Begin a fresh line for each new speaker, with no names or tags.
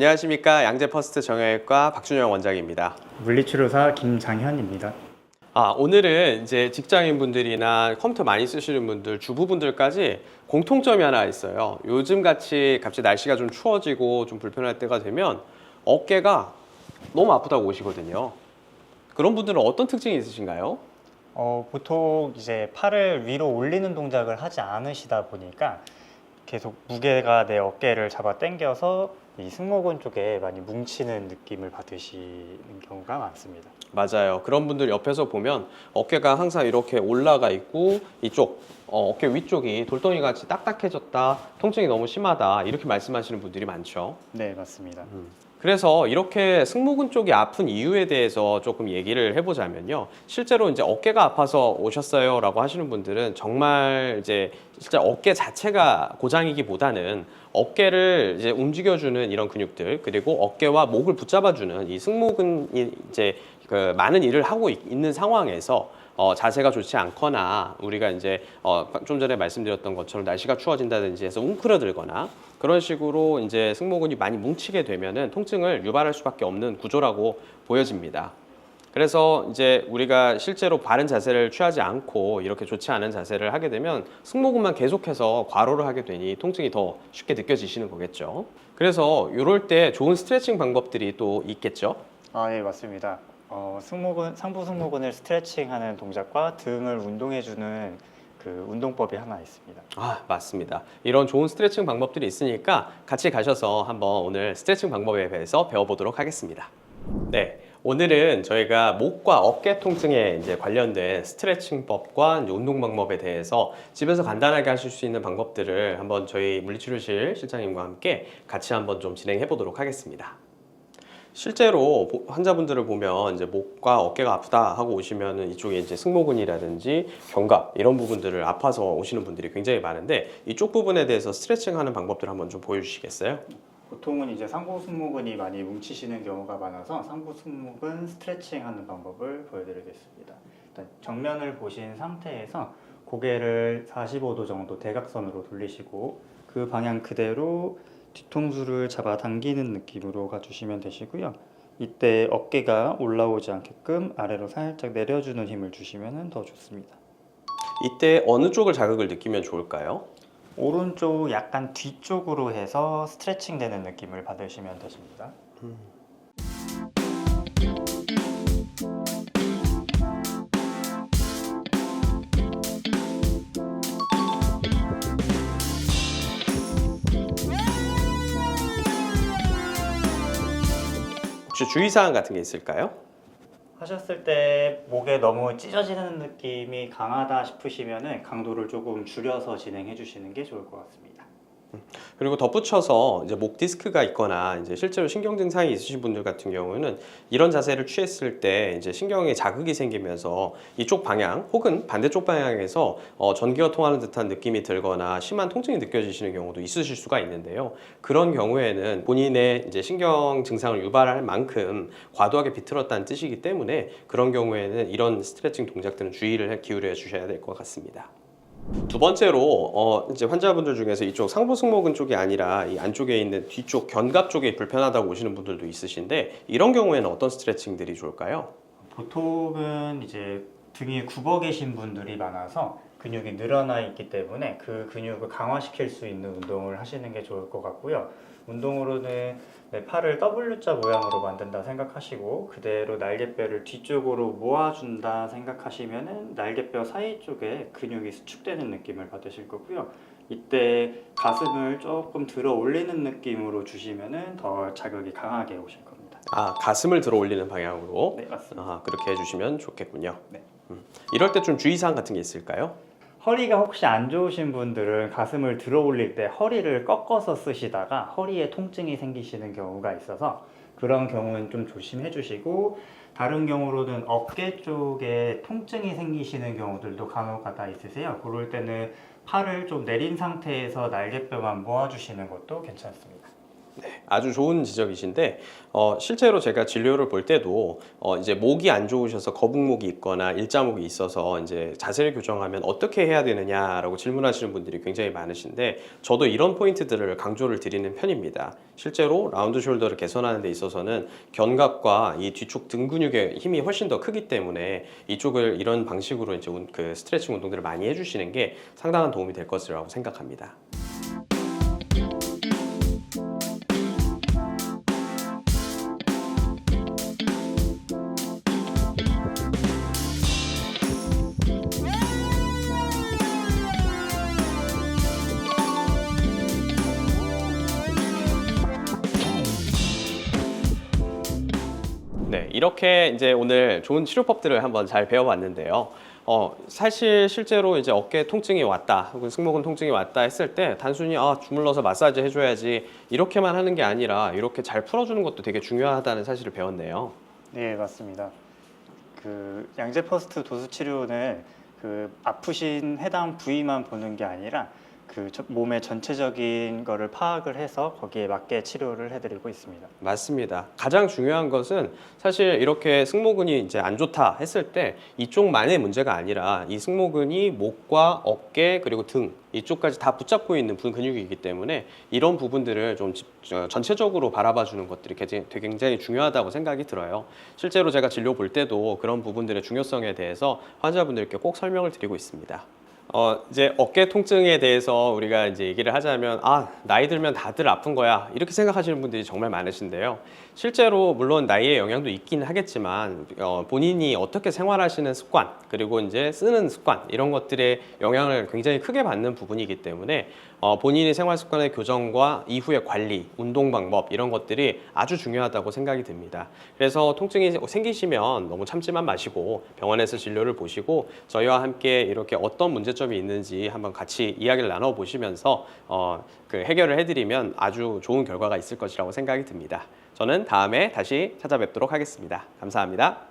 안녕하십니까. 양재퍼스트 정형외과 박준영 원장입니다.
물리치료사 김장현입니다.
오늘은 이제 직장인분들이나 컴퓨터 많이 쓰시는 분들, 주부분들까지 공통점이 하나 있어요. 요즘 같이 갑자기 날씨가 좀 추워지고 좀 불편할 때가 되면 어깨가 너무 아프다고 오시거든요. 그런 분들은 어떤 특징이 있으신가요?
보통 이제 팔을 위로 올리는 동작을 하지 않으시다 보니까 계속 무게가 내 어깨를 잡아 당겨서 이 승모근 쪽에 많이 뭉치는 느낌을 받으시는 경우가 많습니다.
맞아요. 그런 분들 옆에서 보면 어깨가 항상 이렇게 올라가 있고 이쪽 어깨 위쪽이 돌덩이 같이 딱딱해졌다, 통증이 너무 심하다 이렇게 말씀하시는 분들이 많죠.
네, 맞습니다.
그래서 이렇게 승모근 쪽이 아픈 이유에 대해서 조금 얘기를 해보자면요. 실제로 이제 어깨가 아파서 오셨어요 라고 하시는 분들은 정말 이제 진짜 어깨 자체가 고장이기보다는 어깨를 이제 움직여주는 이런 근육들, 그리고 어깨와 목을 붙잡아주는 이 승모근이 이제 그 많은 일을 하고 있는 상황에서 자세가 좋지 않거나 우리가 이제 좀 전에 말씀드렸던 것처럼 날씨가 추워진다든지 해서 웅크러들거나 그런 식으로 이제 승모근이 많이 뭉치게 되면은 통증을 유발할 수밖에 없는 구조라고 보여집니다. 그래서 이제 우리가 실제로 바른 자세를 취하지 않고 이렇게 좋지 않은 자세를 하게 되면 승모근만 계속해서 과로를 하게 되니 통증이 더 쉽게 느껴지시는 거겠죠. 그래서 이럴 때 좋은 스트레칭 방법들이 또 있겠죠.
네, 맞습니다. 승모근, 상부 승모근을 스트레칭하는 동작과 등을 운동해주는 그 운동법이 하나 있습니다.
맞습니다. 이런 좋은 스트레칭 방법들이 있으니까 같이 가셔서 한번 오늘 스트레칭 방법에 대해서 배워보도록 하겠습니다. 네, 오늘은 저희가 목과 어깨 통증에 이제 관련된 스트레칭법과 이제 운동 방법에 대해서 집에서 간단하게 하실 수 있는 방법들을 한번 저희 물리치료실 실장님과 함께 같이 한번 좀 진행해 보도록 하겠습니다. 실제로 환자분들을 보면 이제 목과 어깨가 아프다 하고 오시면은 이쪽에 이제 승모근이라든지 견갑 이런 부분들을 아파서 오시는 분들이 굉장히 많은데 이쪽 부분에 대해서 스트레칭하는 방법들 한번 좀 보여주시겠어요?
보통은 이제 상부 승모근이 많이 뭉치시는 경우가 많아서 상부 승모근 스트레칭하는 방법을 보여드리겠습니다. 일단 정면을 보신 상태에서 고개를 45도 정도 대각선으로 돌리시고 그 방향 그대로 뒤통수를 잡아 당기는 느낌으로 가주시면 되시고요. 이때 어깨가 올라오지 않게끔 아래로 살짝 내려주는 힘을 주시면 더 좋습니다.
이때 어느 쪽을 자극을 느끼면 좋을까요?
오른쪽 약간 뒤쪽으로 해서 스트레칭 되는 느낌을 받으시면 되십니다.
혹시 주의사항 같은 게 있을까요?
하셨을 때 목에 너무 찢어지는 느낌이 강하다 싶으시면 강도를 조금 줄여서 진행해 주시는 게 좋을 것 같습니다.
그리고 덧붙여서 이제 목 디스크가 있거나 이제 실제로 신경 증상이 있으신 분들 같은 경우는 이런 자세를 취했을 때 이제 신경에 자극이 생기면서 이쪽 방향 혹은 반대쪽 방향에서 전기가 통하는 듯한 느낌이 들거나 심한 통증이 느껴지시는 경우도 있으실 수가 있는데요. 그런 경우에는 본인의 이제 신경 증상을 유발할 만큼 과도하게 비틀었다는 뜻이기 때문에 그런 경우에는 이런 스트레칭 동작들은 주의를 기울여 주셔야 될 것 같습니다. 두 번째로 이제 환자분들 중에서 이쪽 상부 승모근 쪽이 아니라 이 안쪽에 있는 뒤쪽 견갑 쪽이 불편하다고 오시는 분들도 있으신데 이런 경우에는 어떤 스트레칭들이 좋을까요?
보통은 이제 등이 굽어 계신 분들이 많아서 근육이 늘어나 있기 때문에 그 근육을 강화시킬 수 있는 운동을 하시는 게 좋을 것 같고요. 운동으로는 팔을 W자 모양으로 만든다 생각하시고 그대로 날개뼈를 뒤쪽으로 모아준다 생각하시면은 날개뼈 사이 쪽에 근육이 수축되는 느낌을 받으실 거고요. 이때 가슴을 조금 들어 올리는 느낌으로 주시면은 더 자극이 강하게 오실 겁니다.
가슴을 들어 올리는 방향으로?
네, 맞습니다.
그렇게 해주시면 좋겠군요.
네.
이럴 때 좀 주의사항 같은 게 있을까요?
허리가 혹시 안 좋으신 분들은 가슴을 들어 올릴 때 허리를 꺾어서 쓰시다가 허리에 통증이 생기시는 경우가 있어서 그런 경우는 좀 조심해 주시고 다른 경우로는 어깨 쪽에 통증이 생기시는 경우들도 간혹 가다 있으세요. 그럴 때는 팔을 좀 내린 상태에서 날개뼈만 모아주시는 것도 괜찮습니다.
아주 좋은 지적이신데 실제로 제가 진료를 볼 때도 이제 목이 안 좋으셔서 거북목이 있거나 일자목이 있어서 이제 자세를 교정하면 어떻게 해야 되느냐라고 질문하시는 분들이 굉장히 많으신데 저도 이런 포인트들을 강조를 드리는 편입니다. 실제로 라운드 숄더를 개선하는 데 있어서는 견갑과 이 뒤쪽 등 근육의 힘이 훨씬 더 크기 때문에 이쪽을 이런 방식으로 이제 그 스트레칭 운동들을 많이 해주시는 게 상당한 도움이 될 것이라고 생각합니다. 네, 이렇게 이제 오늘 좋은 치료법들을 한번 잘 배워봤는데요. 사실 실제로 이제 어깨 통증이 왔다, 혹은 승모근 통증이 왔다 했을 때 단순히 주물러서 마사지 해줘야지 이렇게만 하는 게 아니라 이렇게 잘 풀어주는 것도 되게 중요하다는 사실을 배웠네요.
네, 맞습니다. 그 양재 퍼스트 도수 치료는 그 아프신 해당 부위만 보는 게 아니라 그 몸의 전체적인 거를 파악을 해서 거기에 맞게 치료를 해드리고 있습니다.
맞습니다. 가장 중요한 것은 사실 이렇게 승모근이 이제 안 좋다 했을 때 이쪽만의 문제가 아니라 이 승모근이 목과 어깨 그리고 등 이쪽까지 다 붙잡고 있는 근육이기 때문에 이런 부분들을 좀 전체적으로 바라봐 주는 것들이 굉장히 중요하다고 생각이 들어요. 실제로 제가 진료 볼 때도 그런 부분들의 중요성에 대해서 환자분들께 꼭 설명을 드리고 있습니다. 이제 어깨 통증에 대해서 우리가 이제 얘기를 하자면 나이 들면 다들 아픈 거야 이렇게 생각하시는 분들이 정말 많으신데요. 실제로 물론 나이의 영향도 있긴 하겠지만 본인이 어떻게 생활하시는 습관 그리고 이제 쓰는 습관 이런 것들의 영향을 굉장히 크게 받는 부분이기 때문에 본인의 생활 습관의 교정과 이후의 관리, 운동 방법 이런 것들이 아주 중요하다고 생각이 듭니다. 그래서 통증이 생기시면 너무 참지만 마시고 병원에서 진료를 보시고 저희와 함께 이렇게 어떤 문제점이 있는지 한번 같이 이야기를 나눠보시면서 그 해결을 해드리면 아주 좋은 결과가 있을 것이라고 생각이 듭니다. 저는 다음에 다시 찾아뵙도록 하겠습니다. 감사합니다.